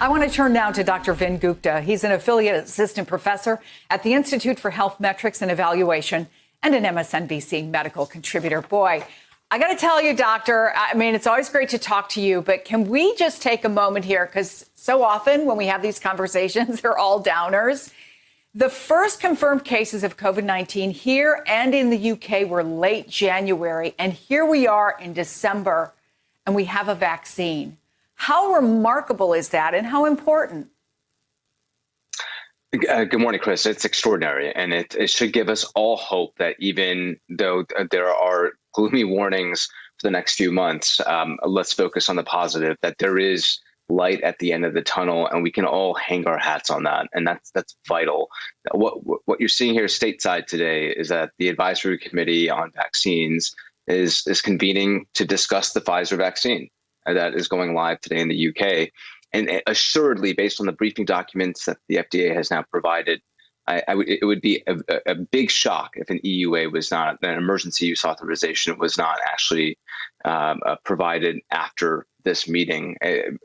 I want to turn now to Dr. Vin Gupta. He's an affiliate assistant professor at the Institute for Health Metrics and Evaluation and an MSNBC medical contributor. Boy, I got to tell you, doctor, I mean, it's always great to talk to you, but can we just take a moment here? Because so often when we have these conversations, they're all downers. The first confirmed cases of COVID-19 here and in the UK were late January, and here we are in December, and we have a vaccine. How remarkable is that, and how important? Good morning, Chris. It's extraordinary, and it should give us all hope that even though there are gloomy warnings for the next few months, let's focus on the positive, that there is light at the end of the tunnel, and we can all hang our hats on that, and that's vital. What you're seeing here stateside today is that the Advisory Committee on Vaccines is convening to discuss the Pfizer vaccine that is going live today in the UK. And assuredly, based on the briefing documents that the FDA has now provided, it would be a big shock if an EUA was not, an emergency use authorization was not actually provided after this meeting.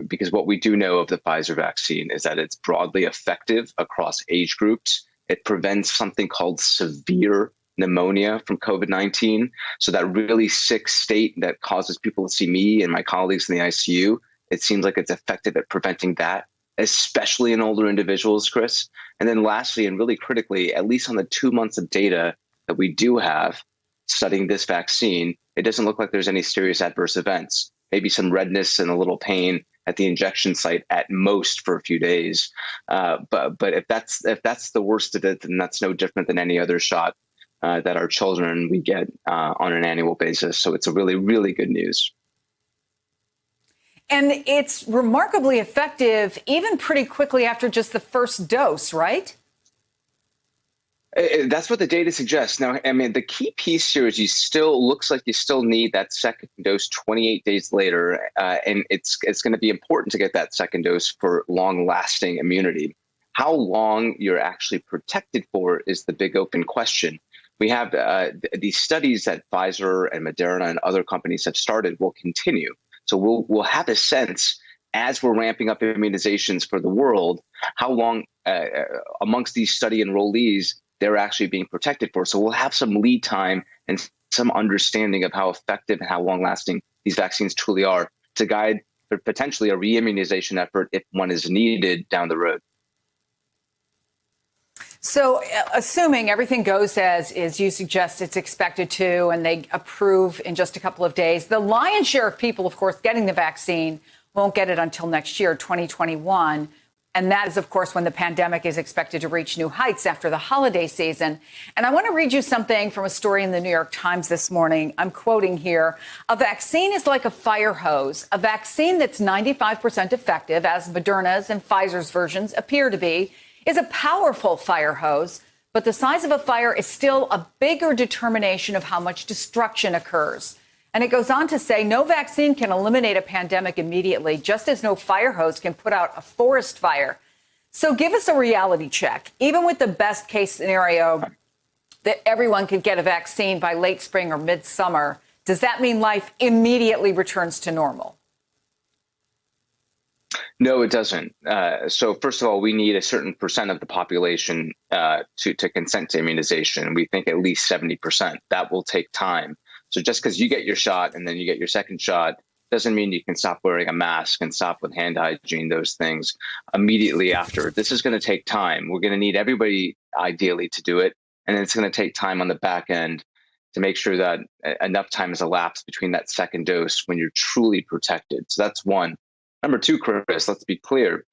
Because what we do know of the Pfizer vaccine is that it's broadly effective across age groups. It prevents something called severe pneumonia from COVID-19. So that really sick state that causes people to see me and my colleagues in the ICU, it seems like it's effective at preventing that, especially in older individuals, Chris. And then lastly, and really critically, at least on the 2 months of data that we do have studying this vaccine, it doesn't look like there's any serious adverse events, maybe some redness and a little pain at the injection site at most for a few days. But if that's the worst of it, then that's no different than any other shot that our children we get on an annual basis. So it's a really, really good news. And it's remarkably effective even pretty quickly after just the first dose, right? That's what the data suggests. Now, I mean, the key piece here is looks like you still need that second dose 28 days later. And it's going to be important to get that second dose for long-lasting immunity. How long you're actually protected for is the big open question. We have these studies that Pfizer and Moderna and other companies have started will continue. So we'll have a sense as we're ramping up immunizations for the world, how long amongst these study enrollees they're actually being protected for. So we'll have some lead time and some understanding of how effective and how long lasting these vaccines truly are to guide potentially a re-immunization effort if one is needed down the road. So assuming everything goes as you suggest it's expected to, and they approve in just a couple of days, the lion's share of people, of course, getting the vaccine won't get it until next year, 2021. And that is, of course, when the pandemic is expected to reach new heights after the holiday season. And I want to read you something from a story in the New York Times this morning. I'm quoting here. A vaccine is like a fire hose. A vaccine that's 95% effective, as Moderna's and Pfizer's versions appear to be, is a powerful fire hose, but the size of a fire is still a bigger determination of how much destruction occurs. And it goes on to say no vaccine can eliminate a pandemic immediately, just as no fire hose can put out a forest fire. So give us a reality check. Even with the best case scenario that everyone could get a vaccine by late spring or midsummer, does that mean life immediately returns to normal? No, it doesn't. So first of all, we need a certain percent of the population to consent to immunization. We think at least 70%. That will take time. So just because you get your shot and then you get your second shot doesn't mean you can stop wearing a mask and stop with hand hygiene, those things immediately after. This is going to take time. We're going to need everybody ideally to do it. And it's going to take time on the back end to make sure that enough time has elapsed between that second dose when you're truly protected. So that's one. Number two, Chris, let's be clear.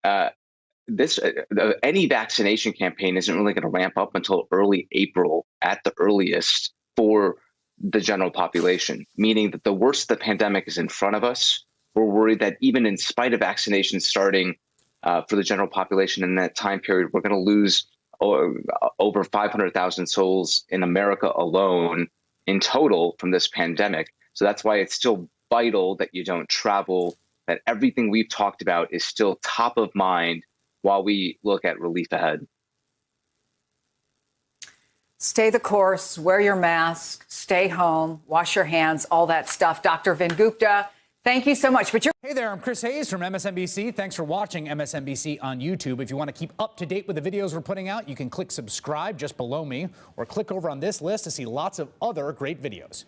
Any vaccination campaign isn't really going to ramp up until early April at the earliest for the general population, meaning that the worst of the pandemic is in front of us. We're worried that even in spite of vaccinations starting for the general population in that time period, we're going to lose over 500,000 souls in America alone in total from this pandemic. So that's why it's still vital that you don't travel, that everything we've talked about is still top of mind while we look at relief ahead. Stay the course, wear your mask, stay home, wash your hands, all that stuff. Dr. Vin Gupta, Thank you so much. But you're Hey there, I'm Chris Hayes from MSNBC. Thanks for watching MSNBC on YouTube. If you want to keep up to date with the videos we're putting out, you can click subscribe just below me or click over on this list to see lots of other great videos.